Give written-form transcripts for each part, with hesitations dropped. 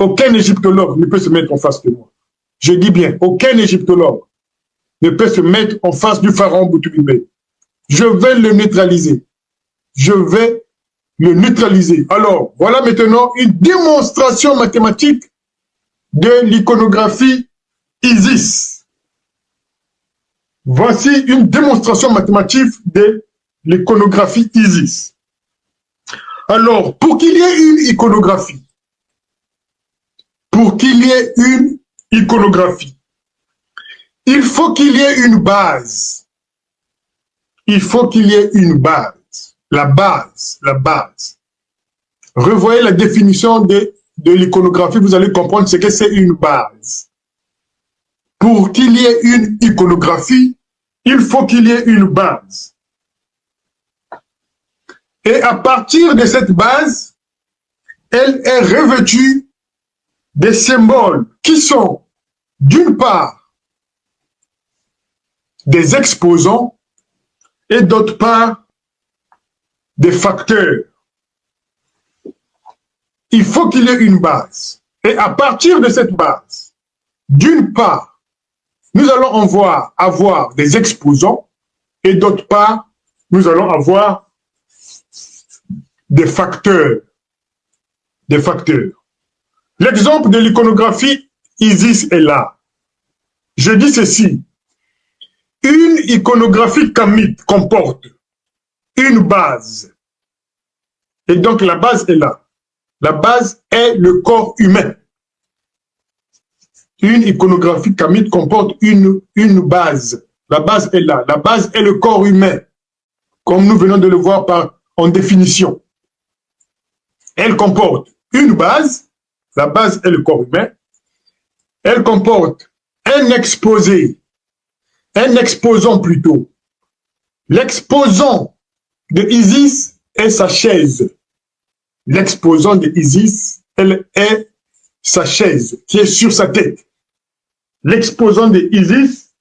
Aucun égyptologue ne peut se mettre en face de moi. Je dis bien, aucun égyptologue ne peut se mettre en face du pharaon Boutoubibé. Je vais le neutraliser. Je vais le neutraliser. Alors, voilà maintenant une démonstration mathématique de l'iconographie Isis. Voici une démonstration mathématique de l'iconographie Isis. Alors, pour qu'il y ait une iconographie, il faut qu'il y ait une base. Il faut qu'il y ait une base. La base. Revoyez la définition de l'iconographie, vous allez comprendre ce que c'est une base. Pour qu'il y ait une iconographie, il faut qu'il y ait une base. Et à partir de cette base, elle est revêtue des symboles qui sont, d'une part, des exposants et d'autre part, des facteurs. Il faut qu'il y ait une base. Et à partir de cette base, d'une part, nous allons avoir des exposants et d'autre part, nous allons avoir des facteurs. L'exemple de l'iconographie Isis est là. Je dis ceci. Une iconographie kamite comporte une base. Et donc la base est là. La base est le corps humain. Une iconographie kamite comporte une base. La base est là. La base est le corps humain, comme nous venons de le voir en définition. Elle comporte une base. La base est le corps humain. Elle comporte un exposé. Un exposant plutôt. L'exposant de Isis est sa chaise. L'exposant de Isis, elle est sa chaise qui est sur sa tête. L'exposant de Isis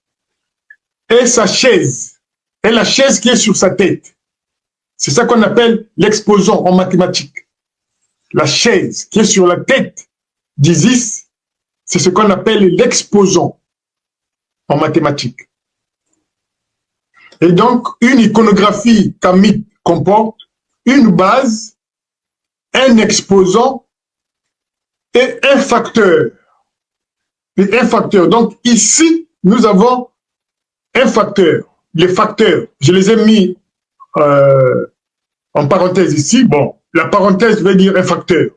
est sa chaise. Et la chaise qui est sur sa tête. C'est ça qu'on appelle l'exposant en mathématiques. La chaise qui est sur la tête d'Isis, c'est ce qu'on appelle l'exposant en mathématiques. Et donc, une iconographie kamite comporte une base, un exposant et un facteur. Donc, ici, nous avons un facteur. Les facteurs, je les ai mis en parenthèse ici. Bon, la parenthèse veut dire un facteur.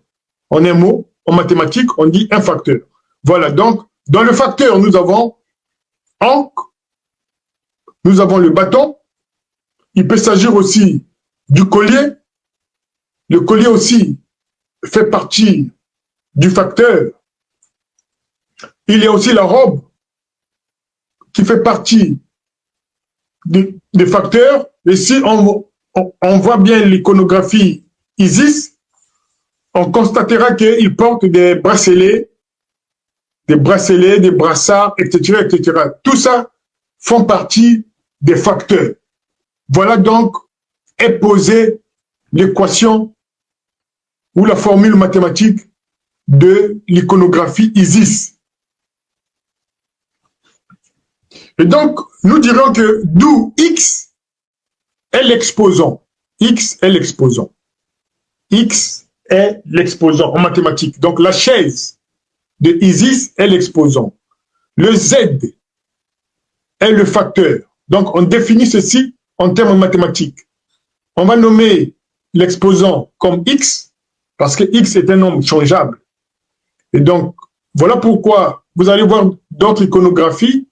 En un mot, en mathématiques, on dit un facteur. Voilà, donc, dans le facteur, nous avons encre, nous avons le bâton. Il peut s'agir aussi du collier. Le collier aussi fait partie du facteur. Il y a aussi la robe qui fait partie des facteurs. Et si on voit bien l'iconographie Isis, on constatera qu'il porte des bracelets, des brassards, etc., etc. Tout ça font partie des facteurs. Voilà donc est posée l'équation ou la formule mathématique de l'iconographie Isis. Et donc, nous dirons que d'où X est l'exposant. X est l'exposant. X est l'exposant en mathématiques. Donc, la chaise de Isis est l'exposant. Le Z est le facteur. Donc, on définit ceci en termes mathématiques. On va nommer l'exposant comme X, parce que X est un nombre changeable. Et donc, voilà pourquoi vous allez voir d'autres iconographies.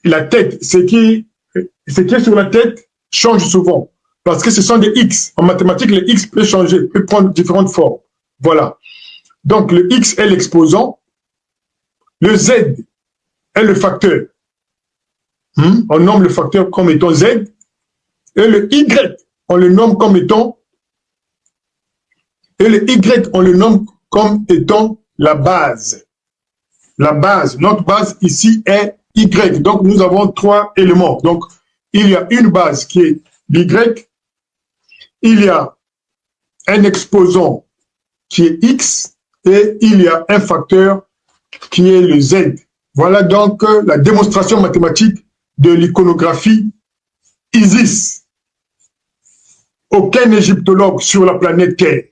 La tête, ce qui est sur la tête change souvent. Parce que ce sont des X. En mathématiques, les X peuvent changer, peuvent prendre différentes formes. Voilà. Donc, le X est l'exposant. Le Z est le facteur. On nomme le facteur comme étant Z. Et le Y, on le nomme comme étant la base. La base, notre base ici est Y. Donc, nous avons trois éléments. Donc, il y a une base qui est l'Y. Il y a un exposant qui est X et il y a un facteur qui est le Z. Voilà donc la démonstration mathématique de l'iconographie Isis. Aucun égyptologue sur la planète Terre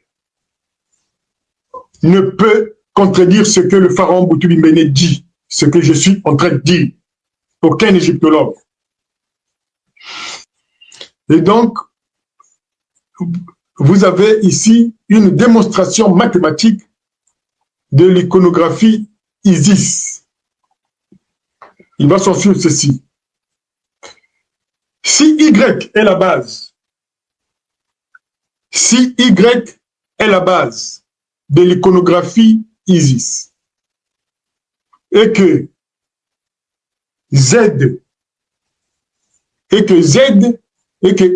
ne peut contredire ce que le pharaon Boutoubimbéné dit, ce que je suis en train de dire. Aucun égyptologue. Et donc, vous avez ici une démonstration mathématique de l'iconographie Isis. Il va s'en suivre ceci. Si Y est la base, si Y est la base de l'iconographie Isis, et que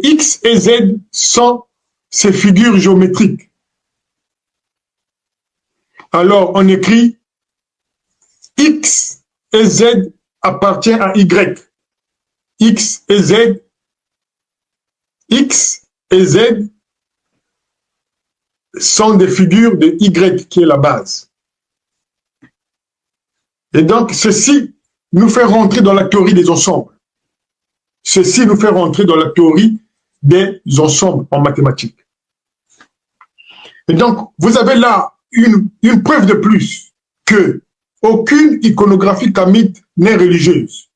X et Z sont ces figures géométriques, alors on écrit X et Z appartient à Y. X et Z sont des figures de Y qui est la base. Et donc, ceci nous fait rentrer dans la théorie des ensembles. Ceci nous fait rentrer dans la théorie des ensembles en mathématiques. Et donc, vous avez là une preuve de plus que aucune iconographie kamite n'est religieuse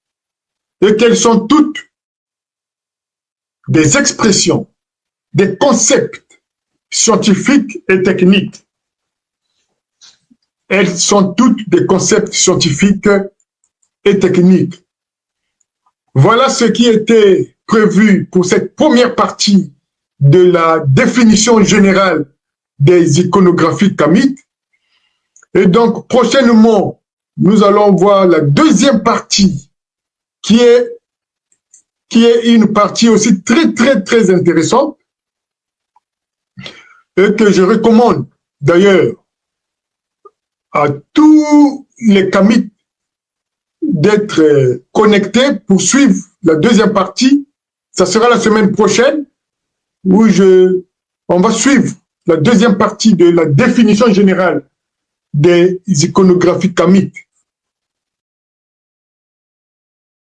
et qu'elles sont toutes des expressions, des concepts scientifiques et techniques. Elles sont toutes des concepts scientifiques et techniques. Voilà ce qui était prévu pour cette première partie de la définition générale des iconographies kamites. Et donc, prochainement, nous allons voir la deuxième partie qui est une partie aussi très intéressante et que je recommande d'ailleurs à tous les kamites d'être connectés pour suivre la deuxième partie. Ça sera la semaine prochaine où on va suivre la deuxième partie de la définition générale des iconographies kamites.